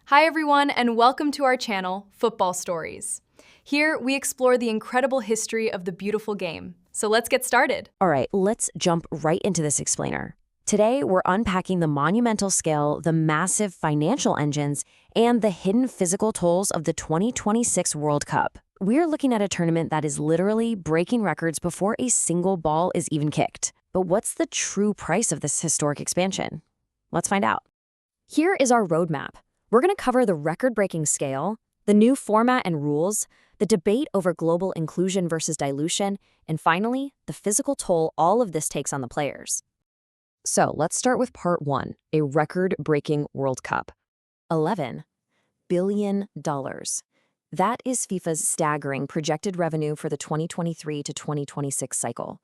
Hi everyone, and welcome to our channel, Football Stories. Here, we explore the incredible history of the beautiful game. So let's get started. All right, let's jump right into this explainer. Today, we're unpacking the monumental scale, the massive financial engines, and the hidden physical tolls of the 2026 World Cup. We're looking at a tournament that is literally breaking records before a single ball is even kicked. But what's the true price of this historic expansion? Let's find out. Here is our roadmap. We're going to cover the record-breaking scale, the new format and rules, the debate over global inclusion versus dilution, and finally, the physical toll all of this takes on the players. So let's start with part one, a record-breaking World Cup. $11 billion. That is FIFA's staggering projected revenue for the 2023 to 2026 cycle.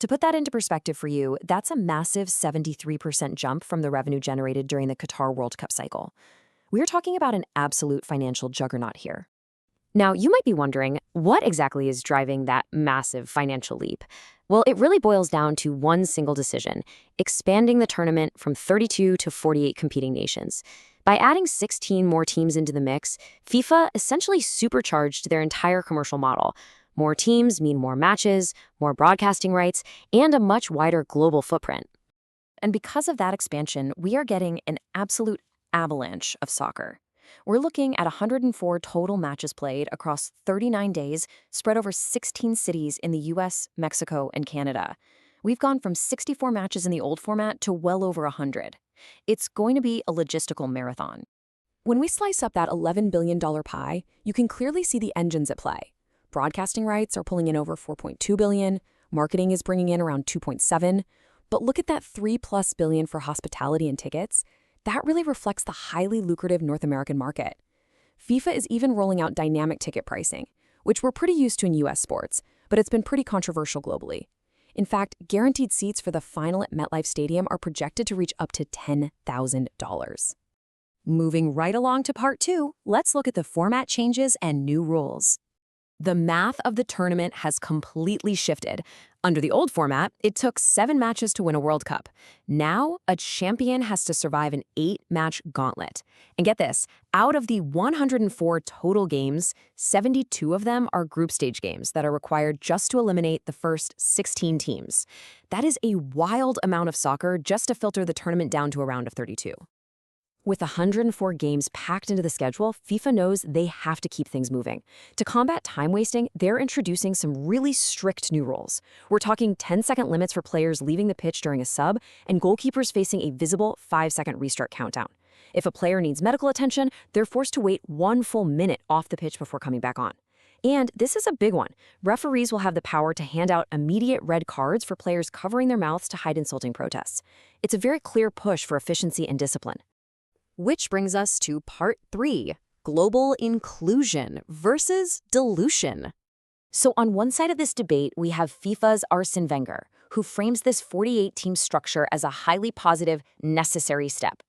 To put that into perspective for you, that's a massive 73% jump from the revenue generated during the Qatar World Cup cycle. We're talking about an absolute financial juggernaut here. Now, you might be wondering, what exactly is driving that massive financial leap? Well, it really boils down to one single decision: expanding the tournament from 32 to 48 competing nations. By adding 16 more teams into the mix, FIFA essentially supercharged their entire commercial model. More teams mean more matches, more broadcasting rights, and a much wider global footprint. And because of that expansion, we are getting an absolute avalanche of soccer. We're looking at 104 total matches played across 39 days, spread over 16 cities in the US, Mexico, and Canada. We've gone from 64 matches in the old format to well over 100. It's going to be a logistical marathon. When we slice up that $11 billion pie, you can clearly see the engines at play. Broadcasting rights are pulling in over $4.2 billion, marketing is bringing in around $2.7, but look at that $3+ billion for hospitality and tickets. That really reflects the highly lucrative North American market. FIFA is even rolling out dynamic ticket pricing, which we're pretty used to in US sports, but it's been pretty controversial globally. In fact, guaranteed seats for the final at MetLife Stadium are projected to reach up to $10,000. Moving right along to part two, let's look at the format changes and new rules. The math of the tournament has completely shifted. Under the old format, it took 7 matches to win a World Cup. Now, a champion has to survive an 8-match gauntlet. And get this, out of the 104 total games, 72 of them are group stage games that are required just to eliminate the first 16 teams. That is a wild amount of soccer just to filter the tournament down to a round of 32. With 104 games packed into the schedule, FIFA knows they have to keep things moving. To combat time wasting, they're introducing some really strict new rules. We're talking 10-second limits for players leaving the pitch during a sub, and goalkeepers facing a visible 5-second restart countdown. If a player needs medical attention, they're forced to wait 1 full minute off the pitch before coming back on. And this is a big one. Referees will have the power to hand out immediate red cards for players covering their mouths to hide insulting protests. It's a very clear push for efficiency and discipline. Which brings us to part 3, global inclusion versus dilution. So on one side of this debate, we have FIFA's Arsene Wenger, who frames this 48-team structure as a highly positive, necessary step.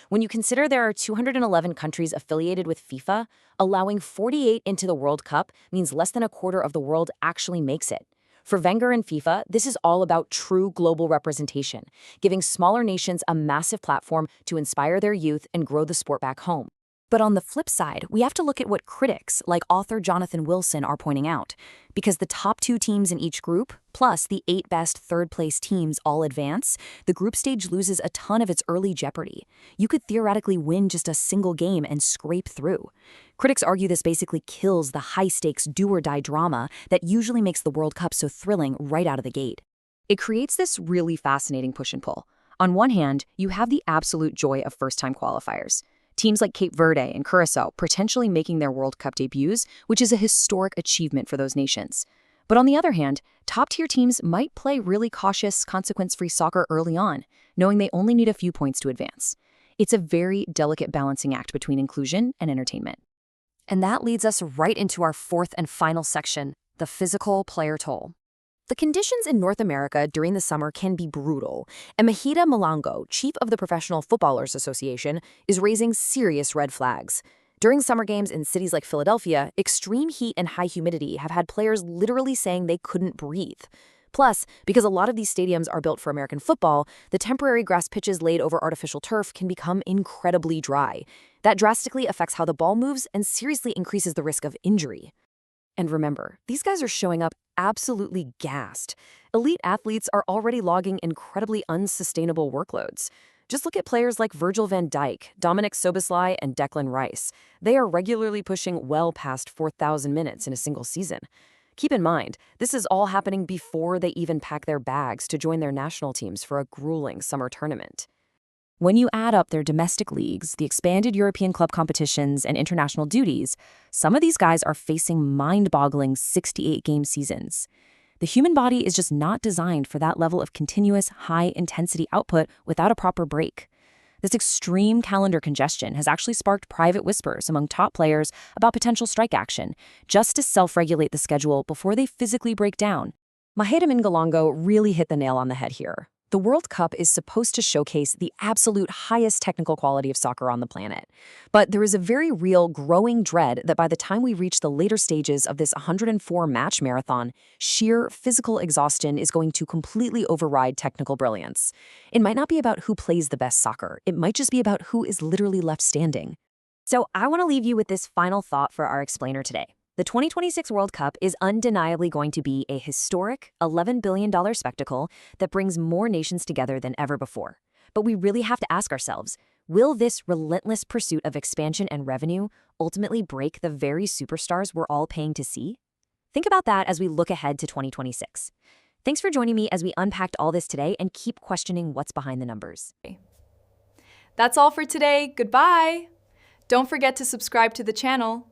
When you consider there are 211 countries affiliated with FIFA, allowing 48 into the World Cup means less than a quarter of the world actually makes it. For Wenger and FIFA, this is all about true global representation, giving smaller nations a massive platform to inspire their youth and grow the sport back home. But on the flip side, we have to look at what critics, like author Jonathan Wilson, are pointing out. Because the top 2 teams in each group, plus the 8 best third-place teams all advance, the group stage loses a ton of its early jeopardy. You could theoretically win just a single game and scrape through. Critics argue this basically kills the high-stakes do-or-die drama that usually makes the World Cup so thrilling right out of the gate. It creates this really fascinating push and pull. On one hand, you have the absolute joy of first-time qualifiers. Teams like Cape Verde and Curacao potentially making their World Cup debuts, which is a historic achievement for those nations. But on the other hand, top-tier teams might play really cautious, consequence-free soccer early on, knowing they only need a few points to advance. It's a very delicate balancing act between inclusion and entertainment. And that leads us right into our fourth and final section, the physical player toll. The conditions in North America during the summer can be brutal, and Mahida Malango, chief of the Professional Footballers Association, is raising serious red flags. During summer games in cities like Philadelphia, extreme heat and high humidity have had players literally saying they couldn't breathe. Plus, because a lot of these stadiums are built for American football, the temporary grass pitches laid over artificial turf can become incredibly dry. That drastically affects how the ball moves and seriously increases the risk of injury. And remember, these guys are showing up absolutely gassed. Elite athletes are already logging incredibly unsustainable workloads. Just look at players like Virgil van Dijk, Dominic Soboslai, and Declan Rice. They are regularly pushing well past 4,000 minutes in a single season. Keep in mind, this is all happening before they even pack their bags to join their national teams for a grueling summer tournament. When you add up their domestic leagues, the expanded European club competitions, and international duties, some of these guys are facing mind-boggling 68-game seasons. The human body is just not designed for that level of continuous, high-intensity output without a proper break. This extreme calendar congestion has actually sparked private whispers among top players about potential strike action, just to self-regulate the schedule before they physically break down. Maheda Mingalongo really hit the nail on the head here. The World Cup is supposed to showcase the absolute highest technical quality of soccer on the planet. But there is a very real growing dread that by the time we reach the later stages of this 104-match marathon, sheer physical exhaustion is going to completely override technical brilliance. It might not be about who plays the best soccer. It might just be about who is literally left standing. So I want to leave you with this final thought for our explainer today. The 2026 World Cup is undeniably going to be a historic $11 billion spectacle that brings more nations together than ever before. But we really have to ask ourselves, will this relentless pursuit of expansion and revenue ultimately break the very superstars we're all paying to see? Think about that as we look ahead to 2026. Thanks for joining me as we unpacked all this today and keep questioning what's behind the numbers. That's all for today. Goodbye. Don't forget to subscribe to the channel.